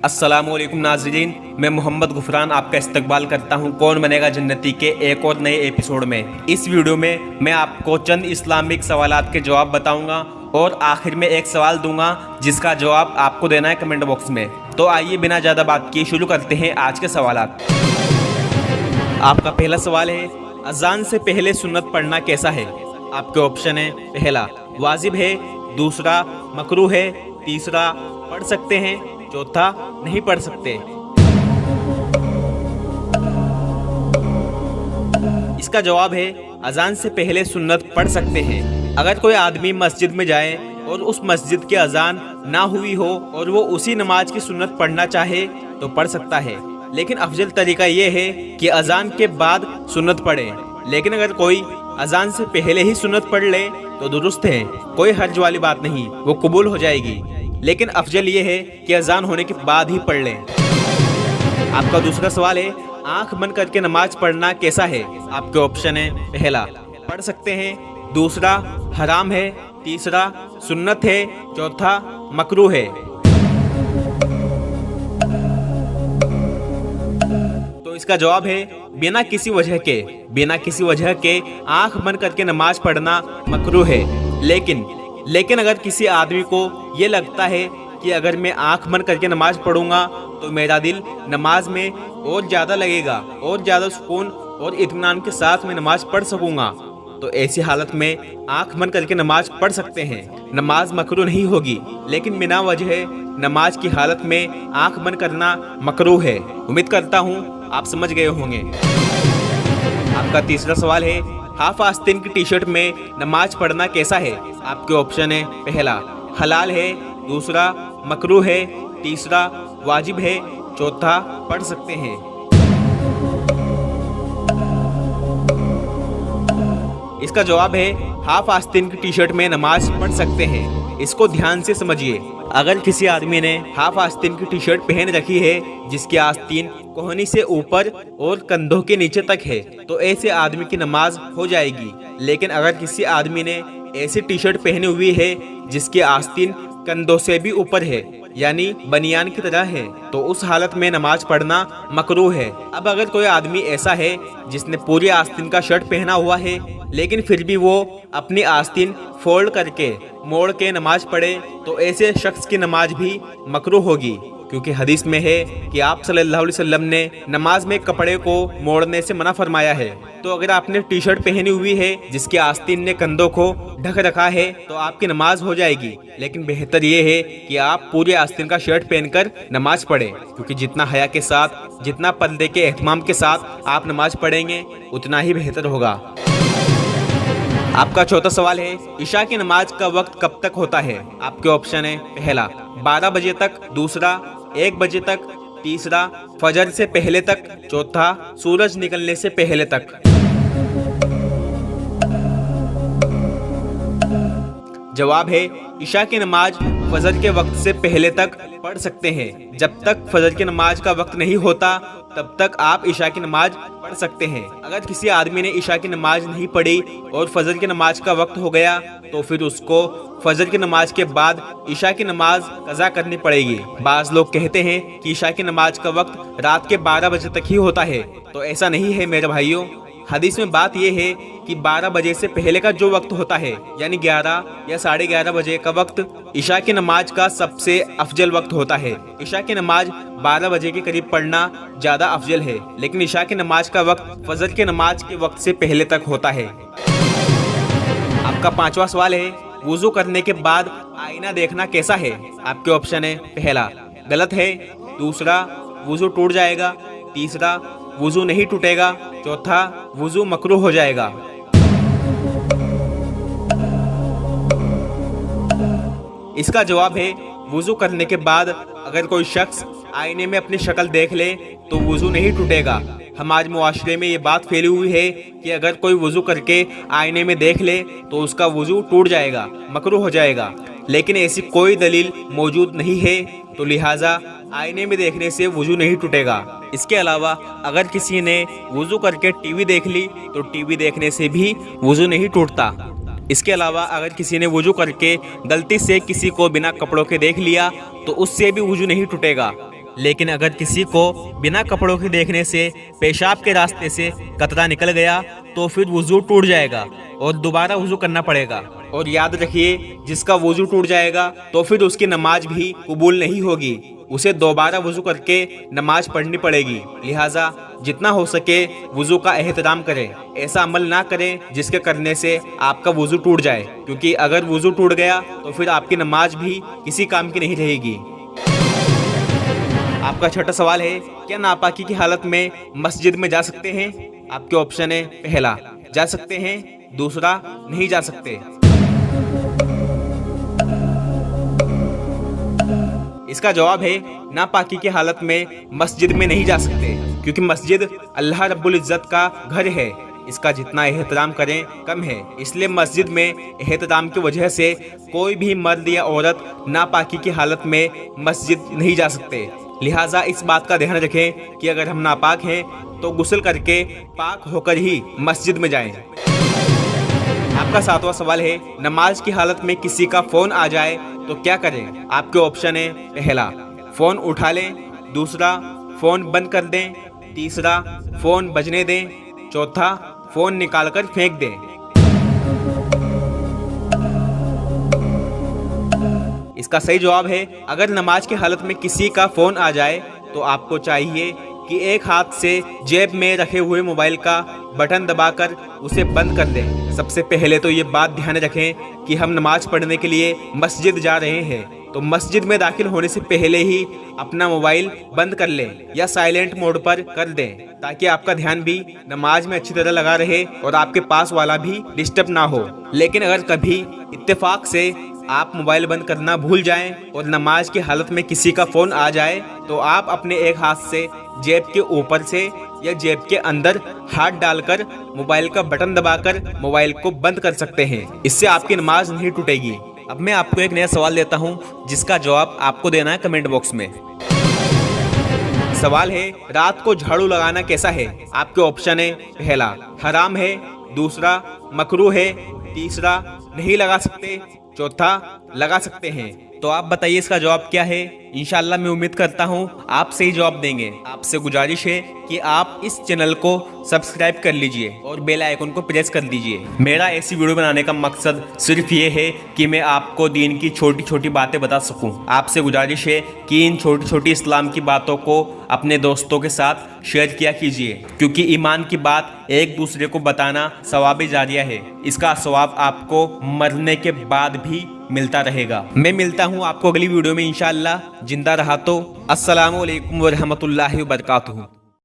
अस्सलामुअलैकुम नाज़रीन, मैं मोहम्मद गुफरान आपका इस्तकबाल करता हूं कौन बनेगा जन्नती के एक और नए एपिसोड में। इस वीडियो में मैं आपको चंद इस्लामिक सवालात के जवाब बताऊंगा और आखिर में एक सवाल दूंगा जिसका जवाब आपको देना है कमेंट बॉक्स में। तो आइए बिना ज़्यादा बात किए शुरू करते हैं आज के सवालात। आपका पहला सवाल है, अजान से पहले सुन्नत पढ़ना कैसा है? आपके ऑप्शन है, पहला वाजिब है, दूसरा मकरूह है, तीसरा पढ़ सकते हैं, चौथा नहीं पढ़ सकते। इसका जवाब है अजान से पहले सुन्नत पढ़ सकते हैं। अगर कोई आदमी मस्जिद में जाए और उस मस्जिद की अजान ना हुई हो और वो उसी नमाज की सुन्नत पढ़ना चाहे तो पढ़ सकता है, लेकिन अफजल तरीका ये है कि अजान के बाद सुन्नत पढ़े। लेकिन अगर कोई अजान से पहले ही सुन्नत पढ़ ले तो दुरुस्त है, कोई हर्ज वाली बात नहीं, वो कबूल हो जाएगी। लेकिन अफजल ये है कि अजान होने के बाद ही पढ़ लें। आपका दूसरा सवाल है, आंख बंद करके नमाज पढ़ना कैसा है? आपके ऑप्शन है, पहला पढ़ सकते हैं, दूसरा हराम है, तीसरा सुन्नत है, चौथा मकरूह है। तो इसका जवाब है बिना किसी वजह के आंख बंद करके नमाज पढ़ना मकरूह है। लेकिन अगर किसी आदमी को ये लगता है कि अगर मैं आंख बंद करके नमाज पढ़ूंगा तो मेरा दिल नमाज में और ज़्यादा लगेगा और ज़्यादा सुकून और इत्मीनान के साथ मैं नमाज पढ़ सकूंगा, तो ऐसी हालत में आंख बंद करके नमाज पढ़ सकते हैं। नमाज मकरूह नहीं होगी, लेकिन बिना वजह नमाज की हालत में आंख बंद करना मकरूह है। उम्मीद करता हूँ आप समझ गए होंगे। आपका तीसरा सवाल है, हाफ आस्तीन की टी शर्ट में नमाज पढ़ना कैसा है? आपके ऑप्शन है, पहला हलाल है, दूसरा मकरूह है, तीसरा वाजिब है, चौथा पढ़ सकते हैं। इसका जवाब है हाफ आस्तीन की टी शर्ट में नमाज पढ़ सकते हैं। इसको ध्यान से समझिए। अगर किसी आदमी ने हाफ आस्तीन की टी शर्ट पहन रखी है जिसकी आस्तीन कोहनी से ऊपर और कंधों के नीचे तक है तो ऐसे आदमी की नमाज हो जाएगी। लेकिन अगर किसी आदमी ने ऐसी टी शर्ट पहनी हुई है जिसकी आस्तीन कंधों से भी ऊपर है, यानी बनियान की तरह है, तो उस हालत में नमाज पढ़ना मकरूह है। अब अगर कोई आदमी ऐसा है जिसने पूरी आस्तीन का शर्ट पहना हुआ है लेकिन फिर भी वो अपनी आस्तीन फोल्ड करके मोड़ के नमाज पढ़े तो ऐसे शख्स की नमाज भी मकरूह होगी, क्योंकि हदीस में है कि आप सल्लल्लाहु अलैहि वसल्लम ने नमाज में कपड़े को मोड़ने से मना फरमाया है। तो अगर आपने टी शर्ट पहनी हुई है जिसकी आस्तीन ने कंधों को ढक रखा है तो आपकी नमाज हो जाएगी। लेकिन बेहतर ये है कि आप पूरी आस्तीन का शर्ट पहनकर नमाज पढ़ें, क्योंकि जितना हया के साथ, जितना पर्दे के एहतमाम के साथ आप नमाज पढ़ेंगे उतना ही बेहतर होगा। आपका चौथा सवाल है, इशा की नमाज का वक्त कब तक होता है? आपके ऑप्शन है, पहला 12 बजे तक, दूसरा 1 बजे तक, तीसरा फजर से पहले तक, चौथा सूरज निकलने से पहले तक। जवाब है इशा की नमाज फजर के वक्त से पहले तक पढ़ सकते हैं। जब तक फजर की नमाज का वक्त नहीं होता तब तक आप इशा की नमाज पढ़ सकते हैं। अगर किसी आदमी ने इशा की नमाज नहीं पढ़ी और फजर की नमाज का वक्त हो गया तो फिर उसको फजर की नमाज के बाद इशा की नमाज कज़ा करनी पड़ेगी। बाज़ लोग कहते हैं कि इशा की नमाज का वक्त रात के 12 बजे तक ही होता है, तो ऐसा नहीं है मेरे भाइयों। हदीस में बात यह है कि 12 बजे से पहले का जो वक्त होता है, यानी 11 या 11:30 बजे का वक्त इशा की नमाज का सबसे अफजल वक्त होता है। इशा की नमाज 12 बजे के करीब पढ़ना ज़्यादा अफजल है, लेकिन इशा की नमाज का वक्त फजर की नमाज के वक्त से पहले तक होता है। आपका पांचवा सवाल है, वुजू करने के बाद आईना देखना कैसा है? आपके ऑप्शन है, पहला गलत है, दूसरा वुजू टूट जाएगा, तीसरा वुजू नहीं टूटेगा, चौथा वुजू मकरूह हो जाएगा। इसका जवाब है वुजू करने के बाद अगर कोई शख्स आईने में अपनी शक्ल देख ले तो वुजू नहीं टूटेगा। हमारे मुआशरे में ये बात फैली हुई है कि अगर कोई वुजू करके आईने में देख ले तो उसका वुजू टूट जाएगा, मकरूह हो जाएगा। लेकिन ऐसी कोई दलील मौजूद नहीं है, तो लिहाजा आईने में देखने से वुजू नहीं टूटेगा। इसके अलावा अगर किसी ने वुजू करके टीवी देख ली तो टीवी देखने से भी वुजू नहीं टूटता। इसके अलावा अगर किसी ने वुजू करके गलती से किसी को बिना कपड़ों के देख लिया तो उससे भी वुजू नहीं टूटेगा। लेकिन अगर किसी को बिना कपड़ों के देखने से पेशाब के रास्ते से कतरा निकल गया तो फिर वुजू टूट जाएगा और दोबारा वुजू करना पड़ेगा। और याद रखिए, जिसका वुजू टूट जाएगा तो फिर उसकी नमाज भी कबूल नहीं होगी, उसे दोबारा वुजू करके नमाज पढ़नी पड़ेगी। लिहाजा जितना हो सके वुजू का एहतराम करें। ऐसा अमल ना करें जिसके करने से आपका वुजू टूट जाए, क्योंकि अगर वुजू टूट गया तो फिर आपकी नमाज भी किसी काम की नहीं रहेगी। आपका छठा सवाल है, क्या नापाकी की हालत में मस्जिद में जा सकते हैं? आपके ऑप्शन है, पहला जा सकते हैं, दूसरा नहीं जा सकते। इसका जवाब है, नापाकी की हालत में मस्जिद में नहीं जा सकते, क्योंकि मस्जिद अल्लाह रब्बुल इज्जत का घर है। इसका जितना एहतराम करें कम है, इसलिए मस्जिद में एहतराम की वजह से कोई भी मर्द या औरत नापाकी की हालत में मस्जिद नहीं जा सकते। लिहाजा इस बात का ध्यान रखें कि अगर हम नापाक हैं तो गुस्ल करके पाक होकर ही मस्जिद में जाएं। आपका सातवां सवाल है, नमाज की हालत में किसी का फोन आ जाए तो क्या करें? आपके ऑप्शन है, पहला फोन उठा लें, दूसरा फोन बंद कर दें, तीसरा फोन बजने दें, चौथा फोन निकालकर फेंक दें। इसका सही जवाब है, अगर नमाज की हालत में किसी का फोन आ जाए तो आपको चाहिए कि एक हाथ से जेब में रखे हुए मोबाइल का बटन दबाकर उसे बंद कर दें। सबसे पहले तो ये बात ध्यान रखें कि हम नमाज पढ़ने के लिए मस्जिद जा रहे हैं, तो मस्जिद में दाखिल होने से पहले ही अपना मोबाइल बंद कर लें या साइलेंट मोड पर कर दें, ताकि आपका ध्यान भी नमाज में अच्छी तरह लगा रहे और आपके पास वाला भी डिस्टर्ब ना हो। लेकिन अगर कभी इत्तेफाक से आप मोबाइल बंद करना भूल जाएं और नमाज की हालत में किसी का फोन आ जाए तो आप अपने एक हाथ से जेब के ऊपर से या जेब के अंदर हाथ डालकर मोबाइल का बटन दबाकर मोबाइल को बंद कर सकते हैं। इससे आपकी नमाज नहीं टूटेगी। अब मैं आपको एक नया सवाल देता हूं, जिसका जवाब आपको देना है कमेंट बॉक्स में। सवाल है, रात को झाड़ू लगाना कैसा है? आपके ऑप्शन है, पहला हराम है, दूसरा मकरूह है, तीसरा नहीं लगा सकते, चौथा लगा सकते हैं। तो आप बताइए इसका जवाब क्या है? इंशाल्लाह मैं उम्मीद करता हूँ आप सही जवाब देंगे। आपसे गुजारिश है कि आप इस चैनल को सब्सक्राइब कर लीजिए और बेल आइकन को प्रेस कर दीजिए। मेरा ऐसी वीडियो बनाने का मकसद सिर्फ ये है कि मैं आपको दीन की छोटी छोटी बातें बता सकूं। आपसे गुजारिश है कि इन छोटी छोटी इस्लाम की बातों को अपने दोस्तों के साथ शेयर किया कीजिए, क्योंकि ईमान की बात एक दूसरे को बताना सवाब जारिया है। इसका सवाब आपको मरने के बाद भी मिलता रहेगा। मैं मिलता हूँ आपको अगली वीडियो में इंशाअल्लाह। जिंदा रहा तो अस्सलामु अलैकुम व रहमतुल्लाहि व बरकातुहू।